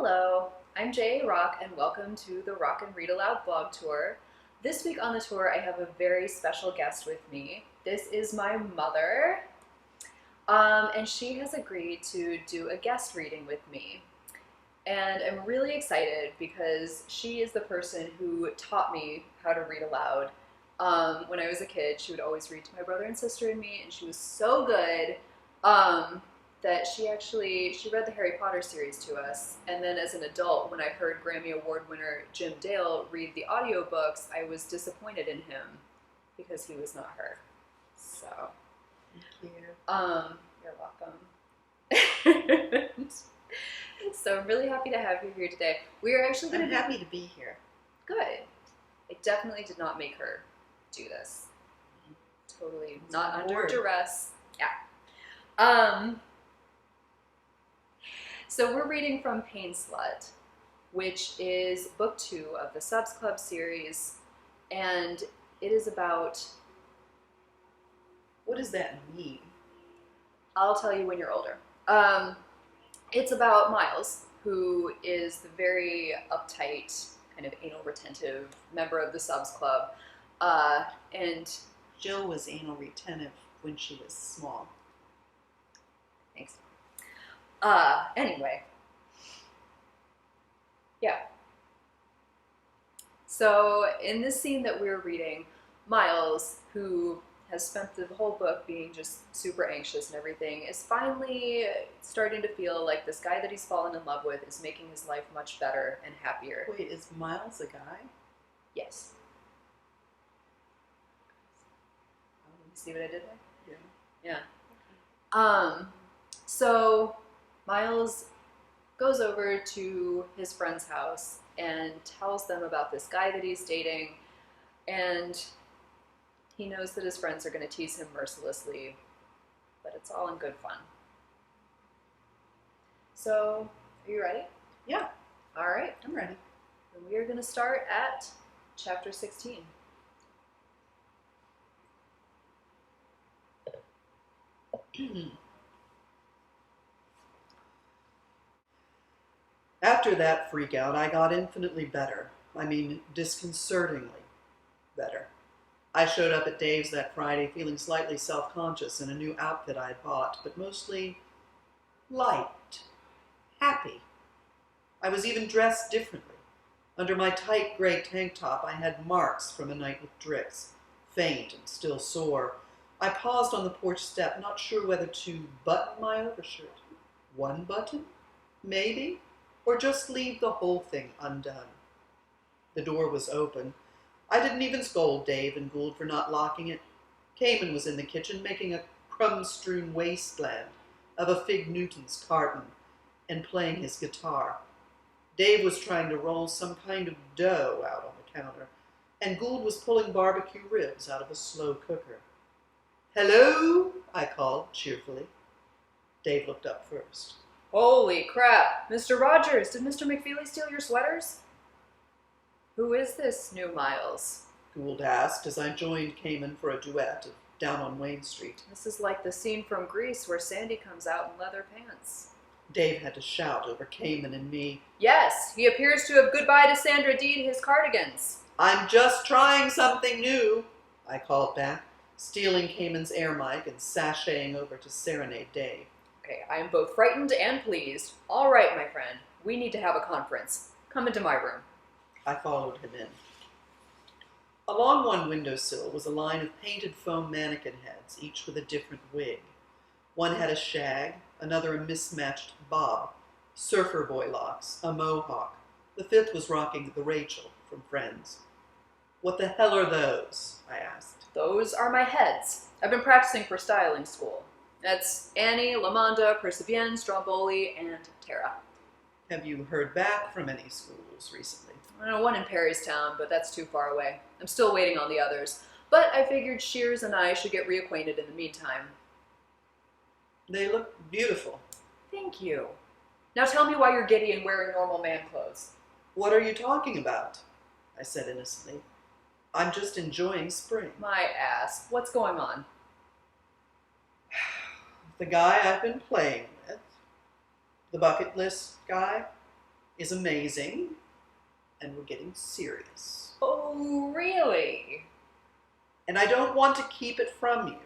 Hello, I'm J.A. Rock and welcome to the Rockin Read Aloud blog tour. This week on the tour I have a very special guest with me. This is my mother, and she has agreed to do a guest reading with me. And I'm really excited because she is the person who taught me how to read aloud. When I was a kid, she would always read to my brother and sister and me, and she was so good that she read the Harry Potter series to us. And then as an adult, when I heard Grammy Award winner Jim Dale read the audiobooks, I was disappointed in him because he was not her. So, Thank you. You're welcome. So I'm really happy to have you here today. We are actually going I'm happy to be here. Good. I definitely did not make her do this. Totally It's not under hard. duress. Yeah. So we're reading from Pain Slut, which is book 2 of the Subs Club series, and it is about... What does that mean? I'll tell you when you're older. It's about Miles, who is the very uptight, kind of anal retentive member of the Subs Club, and Jill was anal retentive when she was small. thanks. Anyway. Yeah. So in this scene that we're reading, Miles, who has spent the whole book being just super anxious and everything, is finally starting to feel like this guy that he's fallen in love with is making his life much better and happier. Wait, is Miles a guy? Yes. See what I did there? Yeah. Yeah. So Miles goes over to his friend's house and tells them about this guy that he's dating, and he knows that his friends are going to tease him mercilessly, but it's all in good fun. So, are you ready? Yeah, All right. I'm ready. Then we are going to start at chapter 16. After that freak out, I got infinitely better. I mean, disconcertingly better. I showed up at Dave's that Friday feeling slightly self-conscious in a new outfit I had bought, but mostly light, happy. I was even dressed differently. Under my tight gray tank top, I had marks from a night with Drix, faint and still sore. I paused on the porch step, not sure whether to button my overshirt. One button? Maybe? Or just leave the whole thing undone. The door was open. I didn't even scold Dave and Gould for not locking it. Cayman was in the kitchen making a crumb-strewn wasteland of a Fig Newton's carton and playing his guitar. Dave was trying to roll some kind of dough out on the counter, and Gould was pulling barbecue ribs out of a slow cooker. "Hello," I called cheerfully. Dave looked up first. Holy crap! Mr. Rogers, did Mr. McFeely steal your sweaters? Who is this new Miles? Gould asked as I joined Cayman for a duet of Down on Wayne Street. This is like the scene from Grease where Sandy comes out in leather pants. Dave had to shout over Cayman and me. Yes, he appears to have goodbye to Sandra Deed his cardigans. "I'm just trying something new," I called back, stealing Cayman's air mic and sashaying over to serenade Dave. Okay, I am both frightened and pleased. All right, my friend, we need to have a conference. Come into my room. I followed him in. Along one windowsill was a line of painted foam mannequin heads, each with a different wig. One had a shag, another a mismatched bob, surfer boy locks, a mohawk. The fifth was rocking the Rachel from Friends. "What the hell are those?" I asked. Those are my heads. I've been practicing for styling school. That's Annie, Lamonda, Persevienne, Stromboli, and Tara. Have you heard back from any schools recently? I know one in Perrystown, but that's too far away. I'm still waiting on the others. But I figured Shears and I should get reacquainted in the meantime. They look beautiful. Thank you. Now tell me why you're giddy and wearing normal man clothes. "What are you talking about?" I said innocently. "I'm just enjoying spring." My ass. What's going on? The guy I've been playing with, the bucket list guy, is amazing, and we're getting serious. Oh, really? And I don't want to keep it from you.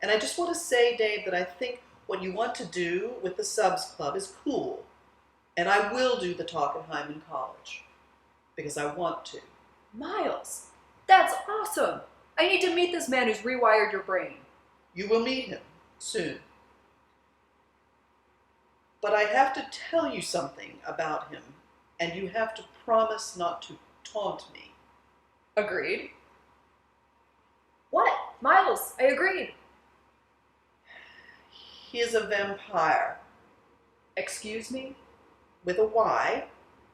And I just want to say, Dave, that I think what you want to do with the Subs Club is cool. And I will do the Talkenheim in college. Because I want to. Miles, that's awesome. I need to meet this man who's rewired your brain. You will meet him soon. But I have to tell you something about him, and you have to promise not to taunt me. Agreed. What? Miles, I agreed. He is a vampire. Excuse me? With a Y.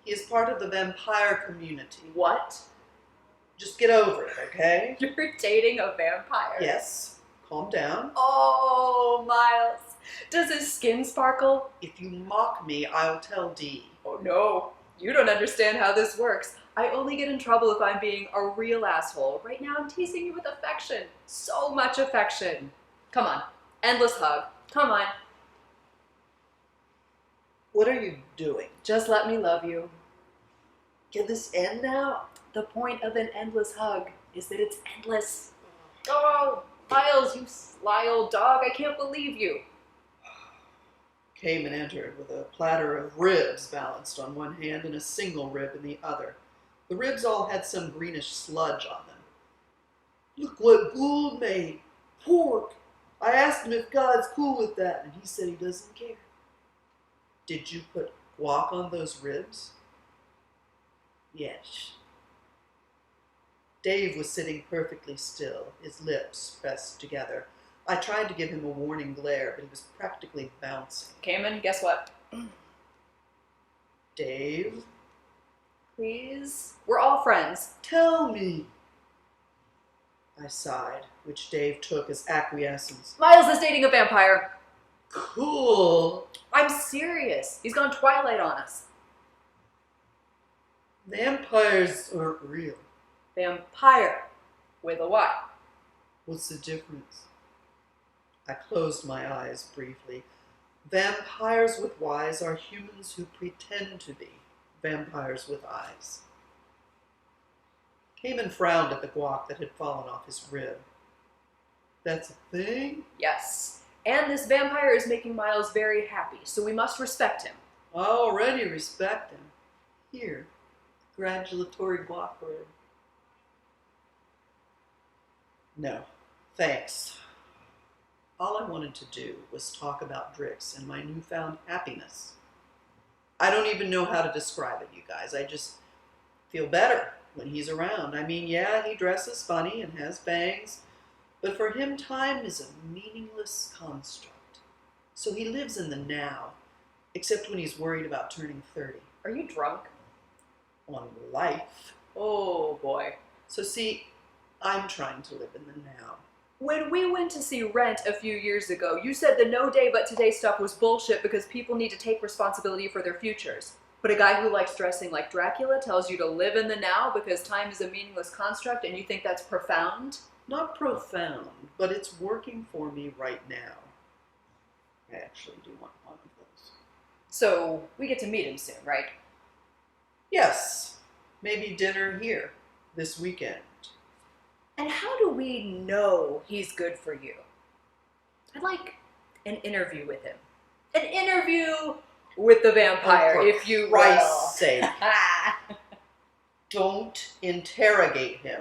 He is part of the vampire community. What? Just get over it, okay? You're dating a vampire? Yes. Calm down. Oh, Miles. Does his skin sparkle? If you mock me, I'll tell Dee. Oh, no. You don't understand how this works. I only get in trouble if I'm being a real asshole. Right now I'm teasing you with affection. So much affection. Come on. Endless hug. Come on. What are you doing? Just let me love you. Can this end now? The point of an endless hug is that it's endless. Oh, Miles, you sly old dog. I can't believe you. Came and entered with a platter of ribs balanced on one hand and a single rib in the other. The ribs all had some greenish sludge on them. Look what Gould made. Pork. I asked him if God's cool with that, and he said he doesn't care. Did you put guac on those ribs? Yes. Dave was sitting perfectly still, his lips pressed together. I tried to give him a warning glare, but he was practically bouncing. Cayman, guess what? Dave? Please? We're all friends. Tell me. I sighed, which Dave took as acquiescence. Miles is dating a vampire. Cool. I'm serious. He's gone Twilight on us. Vampires aren't real. Vampire. With a Y. What's the difference? I closed my eyes briefly. Vampires with Ys are humans who pretend to be vampires with eyes. Cayman frowned at the guac that had fallen off his rib. That's a thing? Yes. And this vampire is making Miles very happy, so we must respect him. I already respect him. Here, congratulatory guac rib. No, thanks. All I wanted to do was talk about Drix and my newfound happiness. I don't even know how to describe it, you guys. I just feel better when he's around. I mean, yeah, he dresses funny and has bangs, but for him, time is a meaningless construct. So he lives in the now, except when he's worried about turning 30. Are you drunk? On life. Oh, boy. So see, I'm trying to live in the now. When we went to see Rent a few years ago, you said the no day but today stuff was bullshit because people need to take responsibility for their futures. But a guy who likes dressing like Dracula tells you to live in the now because time is a meaningless construct and you think that's profound? Not profound, but it's working for me right now. I actually do want one of those. So, we get to meet him soon, right? Yes, maybe dinner here this weekend. And how do we know he's good for you? I'd like an interview with him. An interview with the vampire, if you will. For Christ's sake. Don't interrogate him.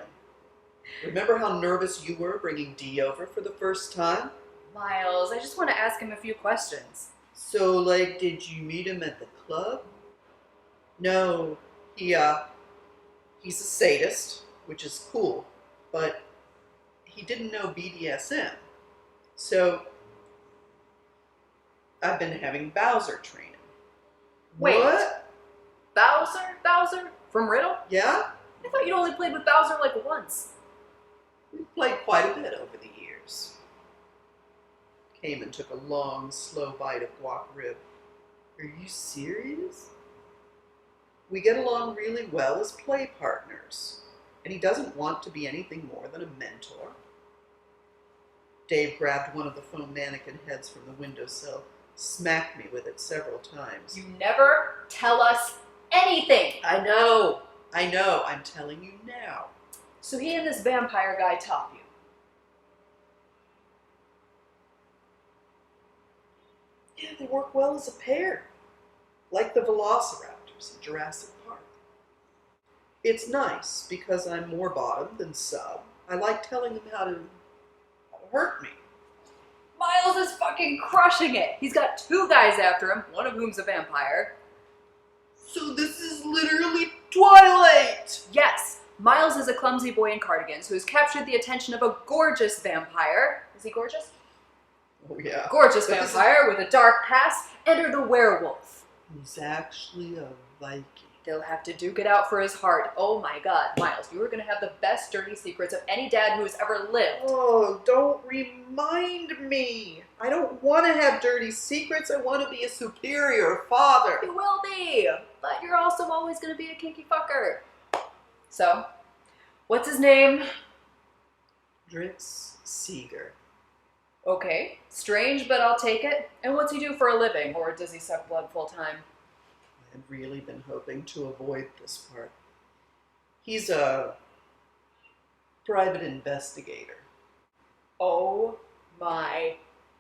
Remember how nervous you were bringing Dee over for the first time? Miles, I just want to ask him a few questions. So, like, did you meet him at the club? No, he's a sadist, which is cool, but he didn't know BDSM. So, I've been having Bowser training. Wait. What? Bowser? Bowser? From Riddle? Yeah? I thought you'd only played with Bowser like once. We've played quite a bit over the years. Cayman took a long, slow bite of guac rib. Are you serious? We get along really well as play partners, and he doesn't want to be anything more than a mentor. Dave grabbed one of the foam mannequin heads from the windowsill, smacked me with it several times. You never tell us anything. I know. I'm telling you now. So he and this vampire guy top you. Yeah, they work well as a pair. Like the velociraptors in Jurassic Park. It's nice because I'm more bottom than sub. I like telling them how to hurt me. Miles is fucking crushing it. He's got 2 guys after him, one of whom's a vampire. So this is literally Twilight! Yes, Miles is a clumsy boy in cardigans who has captured the attention of a gorgeous vampire. Is he gorgeous? Oh yeah. Gorgeous vampire with a dark past. Enter the werewolf. He's actually a Viking. They'll have to duke it out for his heart. Oh my god, Miles, you are going to have the best dirty secrets of any dad who has ever lived. Oh, don't remind me. I don't want to have dirty secrets. I want to be a superior father. You will be, but you're also always going to be a kinky fucker. So, what's his name? Drix Seeger. Okay, strange, but I'll take it. And what's he do for a living, or does he suck blood full time? I've really been hoping to avoid this part. He's a private investigator. Oh my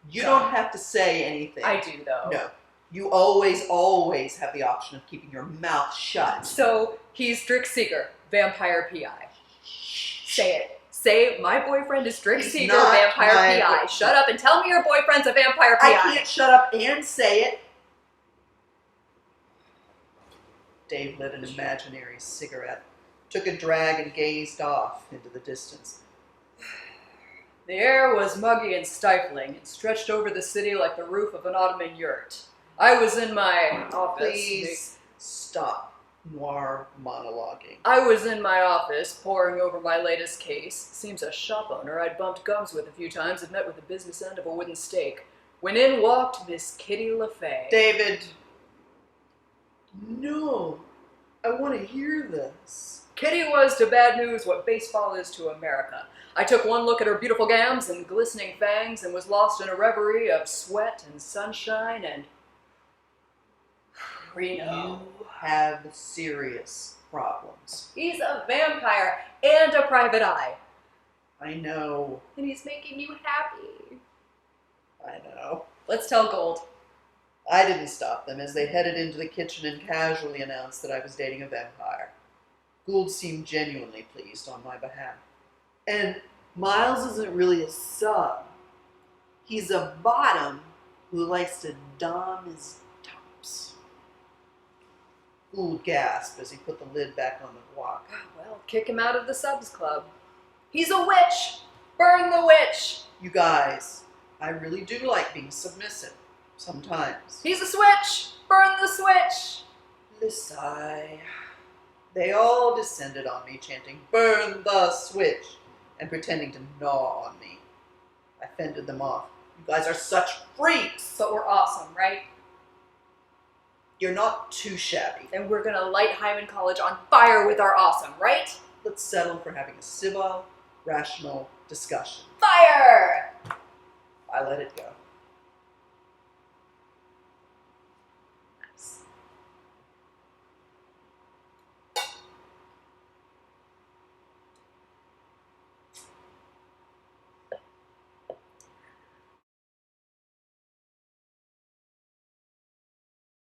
You God. don't have to say anything. I do, though. No. You always have the option of keeping your mouth shut. So, he's Drix Seeger, vampire PI. Say it. Say, my boyfriend is Drix He's Seeger, not vampire my PI. boyfriend. Shut up and tell me your boyfriend's a vampire PI. I can't shut up and say it. Dave lit an imaginary cigarette, took a drag and gazed off into the distance. The air was muggy and stifling and stretched over the city like the roof of an Ottoman yurt. I was in my office. Please stop noir monologuing. I was in my office, poring over my latest case. Seems a shop owner I'd bumped gums with a few times had met with the business end of a wooden stake. When in walked Miss Kitty LaFay. David, no, I want to hear this. Kitty was to bad news what baseball is to America. I took one look at her beautiful gams and glistening fangs and was lost in a reverie of sweat and sunshine and Reno. You have serious problems. He's a vampire and a private eye. I know. And he's making you happy. I know. Let's tell Gold. I didn't stop them as they headed into the kitchen and casually announced that I was dating a vampire. Gould seemed genuinely pleased on my behalf. And Miles isn't really a sub. He's a bottom who likes to dom his tops. Gould gasped as he put the lid back on the guac. Well, kick him out of the subs club. He's a witch! Burn the witch! You guys, I really do like being submissive. Sometimes. He's a switch! Burn the switch! Lisai. They all descended on me, chanting, "Burn the switch," and pretending to gnaw on me. I fended them off. You guys are such freaks! But we're awesome, right? You're not too shabby. And we're gonna light Hyman College on fire with our awesome, right? Let's settle for having a civil, rational discussion. Fire! I let it go.